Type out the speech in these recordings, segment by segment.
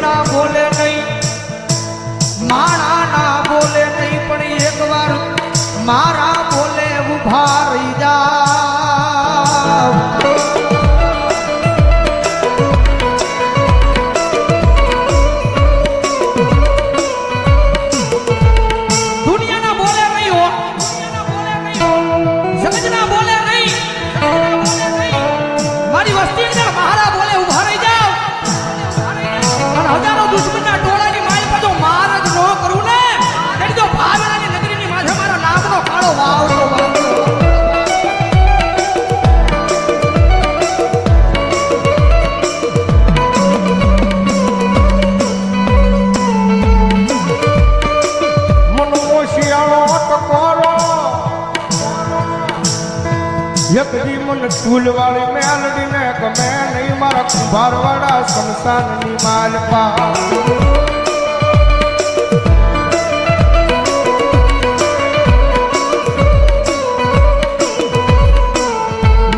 ના બોલે નહીં, માણા ના બોલે નહીં, પણ એક વાર મારા બોલે ઉભા રહી જાવ. દુનિયાના બોલે નહીં હો, જગતના બોલે નહીં, મારી વસ્તી અંદર મારા બોલે ઉભા રહી જાવ. અને હજારો દુશ્મનના ટોળાની માય પર જો માર જ ન કરું ને, તેની તો ભાવેલાની નગરીની માથે મારા નામનો કાળો વાવતો વાવતો. એકજી મન ચૂલવાળી મેલડીને ગમે નહીં, મારા કુંભારવાળા સંસારની માલપા.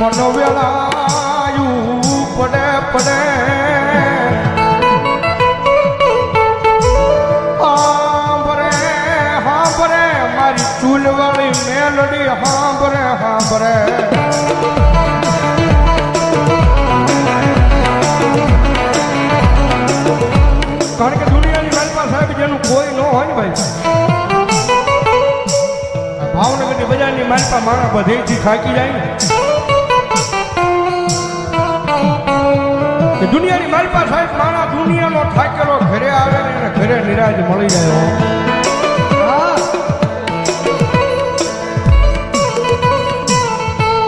મનો વેલાયું પડે પડે હાંભરે મારી ચૂલવાળી મેલડી હાંભરે હાંભરે. કારણ કે દુનિયાની માલપા સાહેબ જેનું કોઈ ન હોય ને ભાઈ, ભાવનગરની બજારની માલપા માણા બધેથી થાકી જાય ને. દુનિયાની માલપા સાહેબ માણા દુનિયાનો થાકેલો ઘરે આવે ને એને ઘરે નિરાજ મળી જાય.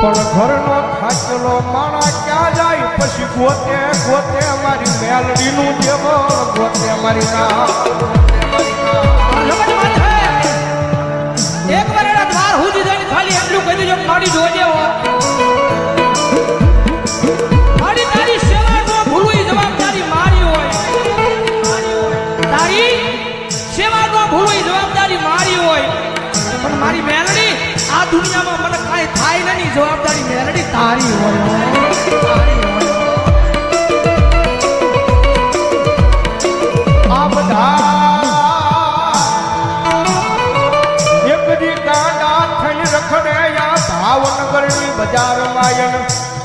પણ ઘરનો થાકેલો માણા ક્યાં જાય? પછી ગોતે ગોતે મારી મેલડીનું જેમ ગોતે મારી ના. એક વાર એના દ્વાર સુધી જઈને ખાલી એટલું કહી દેજો, મારી જોજે હો, મારી તારી સેવા નો ભૂલવું એ જવાબદારી મારી હોય. તારી સેવા નો ભૂલવું એ જવાબદારી મારી હોય. પણ મારી મેલડી આ દુનિયામાં મને કાંઈ થાય નહીં, જવાબદારી મેલડી તારી હોય. આ બધા એકજી ગાંડા થઈને રખડે આ ભાવનગરની બજારમાં.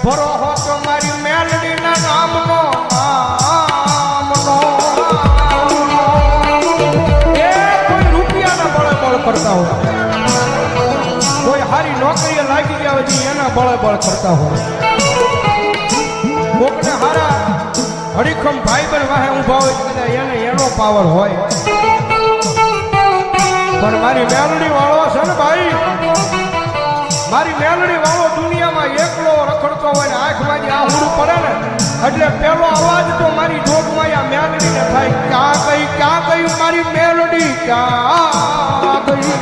ભરો હો તો મારી મેલડીના નામનો એ કોઈ રૂપિયાના બળે બળ કરતા હોય, કોઈ હારી નોકરીએ લાગી ગયા હોય એના બળે બળ કરતા હોય, કોકને હારા હરીખમ ભાઈ બન વાહે ઊભા હોય એને એનો પાવર હોય. પણ મારી મેલડી વાળો છે ને ભાઈ, મારી મેલડી વાળો દુનિયામાં એકલો રખડતો હોય ને આંખમાંથી આહુડું પડે ને એટલે પેલો અવાજ તો મારી જોગમાં આ મેલડીને થાય, ક્યાં ગઈ મારી મેલડી, ક્યાં ગઈ.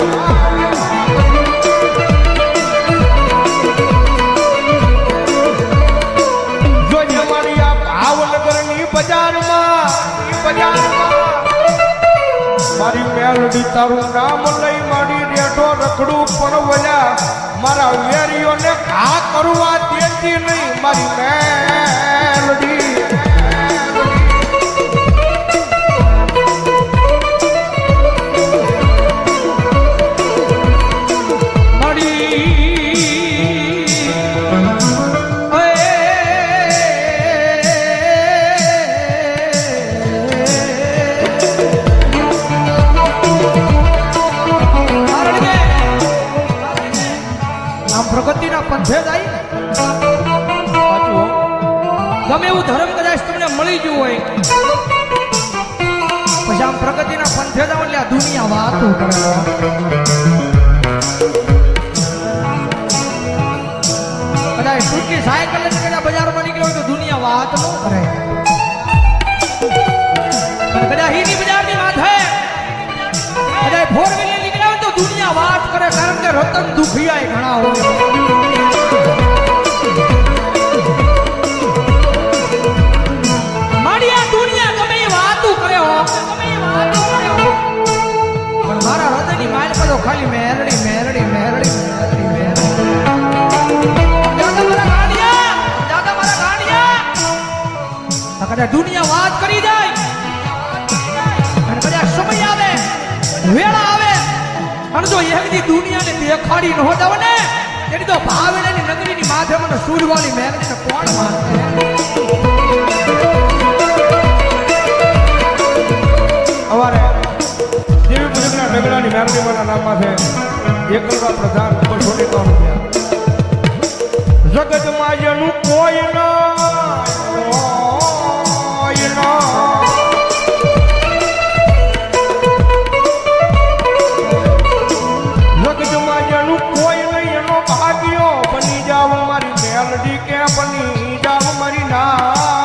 જોઈએ મારી આ ભાવનગરની બજારમાં મારી મેલડી તારું નામ લઈ મારી રેઠો રખડું પણ વળ્યા મારા વેરીઓને ઘા કરવા દેતી નહીં મારી મેલડી. પ્રગતિના પંથે જાય ગમે એવું ધર્મ કદાચ તમને મળી ગયું હોય, પછી આમ પ્રગતિના પંથે જાવ એટલે આ દુનિયા વાતો કરે. કદાચ ટૂંકી સાયકલ કદાચ બજારમાં નીકળ્યો હોય તો દુનિયા વાત ન કરે. કદાચ હીની બજારની માથે કદાચ ફોર વ્હીલર નીકળ્યા હોય તો દુનિયા વાત કરે. કારણ કે રતન દુખિયા ઘણા હોય. મારી આ દુનિયા ગમે એ વાતું કરે હો, પણ મારા હૃદયની માલ પર ખાલી મેરડી મેરડી મેરડી મેરડી મેરડી. દાદા મારા ગાંડિયા કદાચ દુનિયા વાત કરી જાય પણ જો એક દી દુનિયાને દેખાડી ન જાવ ને તેની તો ભાવેણાની નગરીની માથે મને સૂરવાળી મેલડીને કોણ માનશે અમારે દેવી પૂજકના નગરાની મેલડીમાના નામમાં છે એકલવા પ્રધાન ઉપર છોટી રૂપિયા જગતમાં જેનું કોઈ જગતમાં જેનું કોઈ નહીં એનો ભાગ્યો બની જાવ મારી મેલડી કે બની જાવ મારી ના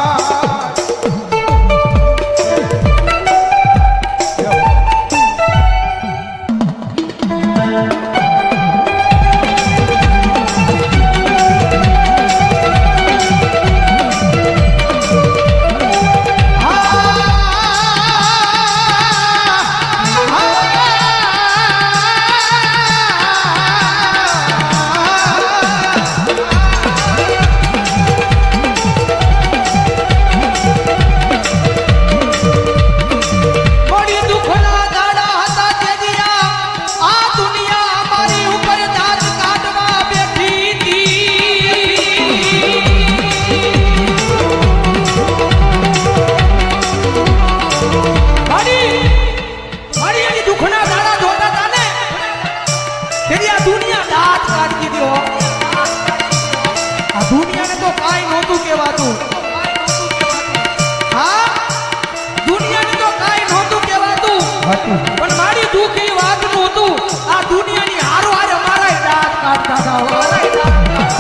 દુનિયાને તો કાંઈ નહોતું કહેવાતું હા દુનિયાને તો કાંઈ નહોતું કહેવાતું પણ મારી દુઃખ એ વાતનું હતું આ દુનિયાની હારો હારે મારા દાંત કાઢતા હતા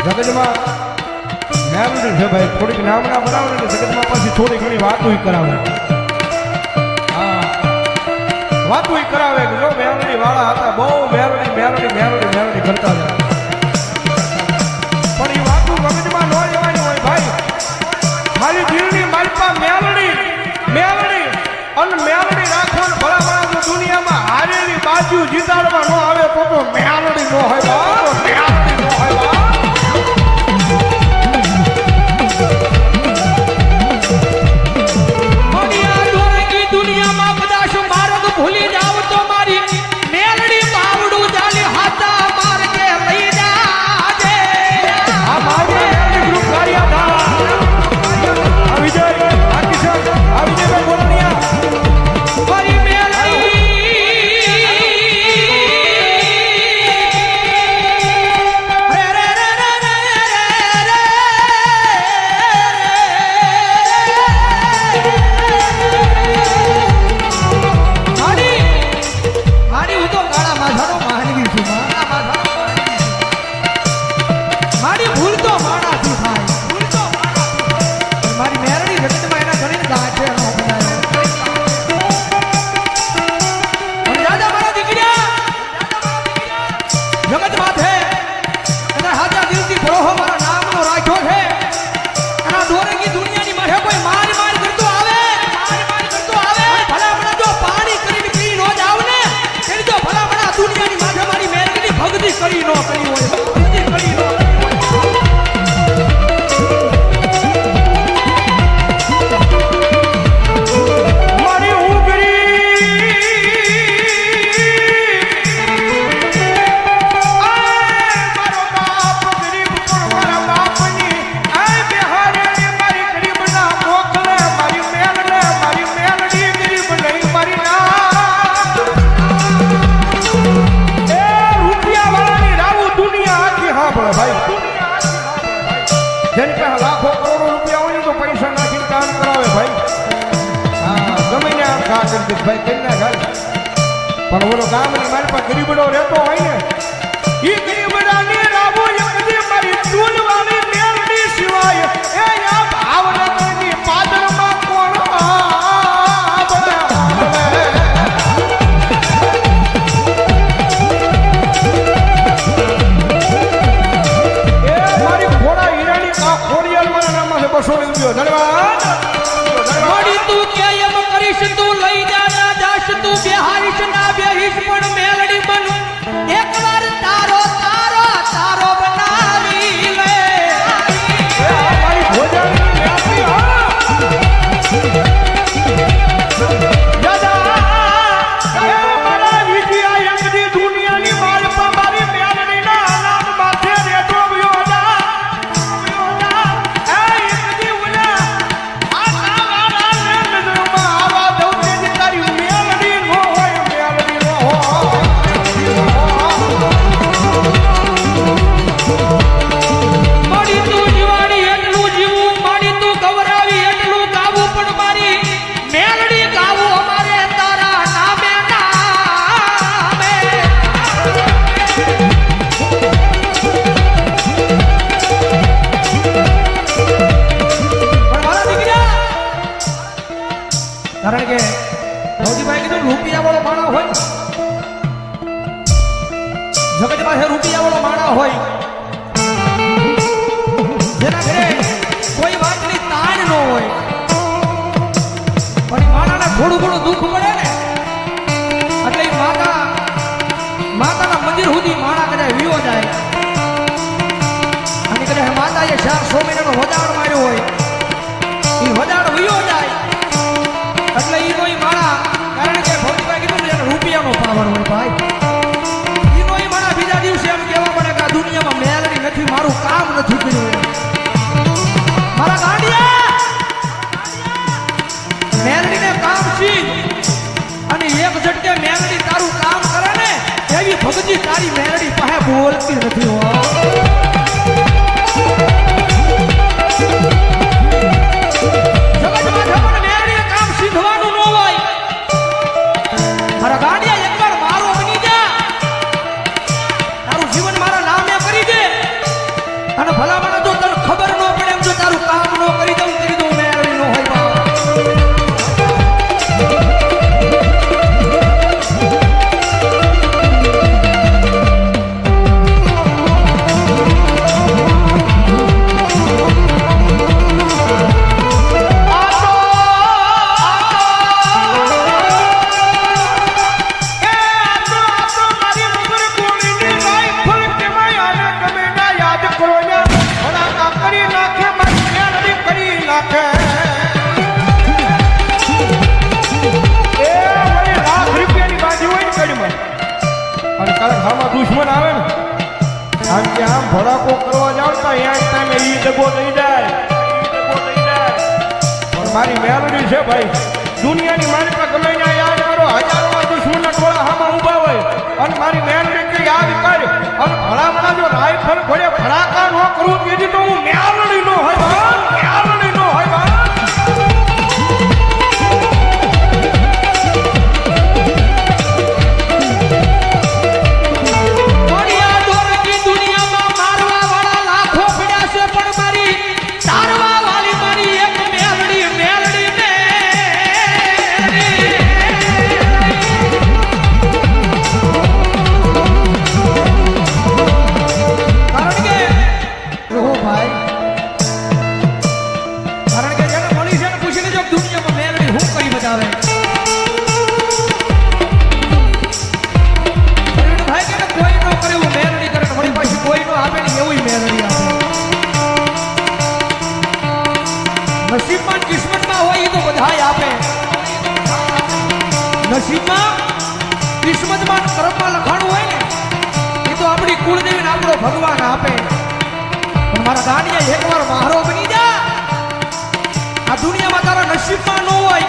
જગતમાં મેલડી છે ભાઈ થોડીક નામના બનાવે ને જગતમાં પછી થોડી ઘણી વાતો કરાવે હા વાતો કરાવે કે જો મેલડી વાળા હતા બહુ મેલડી મેલડી મેલડી મેલડી કરતા હતા પણ એ વાતો મગજમાં ન લેવાની હોય ભાઈ મારી દિલની માલપા મેલડી મેલડી અને મેલડી રાખો ને ભલા ભલા જો દુનિયામાં હારેલી બાજુ જીતાડવા ન આવે તો મેલડી ન હોય બાપ મેલડી ન હોય બાપ ભૂલી જાવ તો મારી મેલડી બાવડું જાલી હાથા માર કે લઈ જાજે આ મારી મેલડી ગ્રુપ કાર્યા થા આ વિજય આ કિશન આ વિજયભાઈ બોલનિયા મારી મેલડી રે રે રે રે રે મારી હું તો કાળા માથાનો માનવી છું મારી ભૂલ તો માણાથી થાય ભૂલ તો મારી મેરડી જગતમાં એના ઘણી ગાંઠે નો બનાવ્યો દાદા મારા દીકરા જગત માથે અને હાજા દિલથી ભરોહો મારા નામનો રાખ્યો છે અને દોરંગી દુનિયાની માથે કોઈ માર માર કરતો આવે ભલા ભલા જો પાણી કરીને પી નો જાવ ને તેની તો ભલા ભલા દુનિયાની માથે મારી મેરડીની ભક્તિ કરી નો કરી હોય ભક્તિ કરી નો મારી ઉગરી મારો બાપ ગરીબ પણ મારા બાપની આ બિહારની મારી ગરીબના મોકલે મારી મેલડી ગરીબ નહીં મારી ના એ રૂપિયા વાળાની રાવું દુનિયા આખી હા ભલે ભાઈ જેની પાસે લાખો કરોડો રૂપિયા હોય ને તો પૈસા નાખીને કામ કરાવે ભાઈ હા ગમે ને આમ ખા કરી દે ભાઈ કઈ ના ખાય પણ ઓલો ગામની મારી પાસે ગરીબડો રહેતો હોય ને એ ગરીબડાની રાવું એક મારી ચૂલ વાળી મેલડી સિવાય એ એકવાર તારો તારો તારો બનાવી લે એ આ મારી ભોજાની મેલડી હા દાદા એ મારા વિજયા એકદી દુનિયાની માલ પર મારી મેલડીના અનામ માથે રેટો ગયો જા એ એકદી ઉના આ સાવાળા નજરમાં આવા દઉં તે તારી મેલડી નો હોય મેલડી નો હોય માડી તું જીવાડી એટલું જીવું માડી તું ગવરાવી એટલું ગાવું પણ મારી મેલડી ગાવું અમારે તારા નામે નામે પણ મારા દીકરા કારણ કે ભૌજીભાઈ કીધું રૂપિયા વાળો માણસ હોય જગત પાસે રૂપિયા વાળો માણસ હોય જેના ઘરે કોઈ વાતની તાણ ન હોય પણ માણાને થોડું ઘણું દુઃખ પડે ને એટલે ઈ માતાના મંદિર સુધી માણા કદાચ વિયો જાય અને કદાચ માતાએ 4 મહિનાનો વજાડ માર્યો હોય એ વજાડ વિયો જાય એટલે ઈ કોઈ માણા કારણ કે ભૌતિકભાઈ કીધું ને એને રૂપિયાનો પાવર હોય ભાઈ ઈ કોઈ માણા બીજા દિવસે એમ કહેવા પડે કે આ દુનિયામાં મેલડી નથી મારું કામ નથી કર્યું મારા ગાંડિયા મેલડીને કામ શીખ અને એક ઝટકે મેલડી તારું કામ કરે ને એવી ભગજી તારી મેલડી પાસે બોલતી નથી હો જગતમાં જમણ મેલડીએ કામ શીખવાનું ન હોય મારા ગાંડિયા એકવાર મારો બની જા તારું જીવન મારા નામે કરી દે અને ભલામણ જો તને ખબર ન પડે એમ જો તારું કામ ન કરી દઉં મેળવી ન હોય બાપ. દુશ્મન આવે ને આમ કે આમ ભડાકો કરવા જાવ તો અહીંયા ટાઈમે ઈ દગો થઈ જાય પણ મારી મેલડી છે ભાઈ દુનિયાની મારી પર ગમે ત્યાં યાદ કરો હજારોમાં દુશ્મનના ટોળા હામાં ઊભા હોય અને મારી મેલડી કે યાદ કર અને ભલામણા જો રાઈફલ ઘોડે ભડાકા ન કરું તેથી તો હું મેલડી નો હોય મેલડી નો હોય નસીબમાં કિસ્મતમાં હોય એ તો બધાય આપે નસીબમાં કિસ્મતમાં કર્મમાં લખાણું હોય ને એ તો આપણી કુળદેવીને આપણો ભગવાન આપે પણ મારા દાનિયા એકવાર મારો બની જા આ દુનિયામાં તારા નસીબમાં ન હોય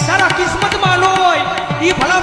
તારા કિસ્મતમાં ન હોય એ ભલા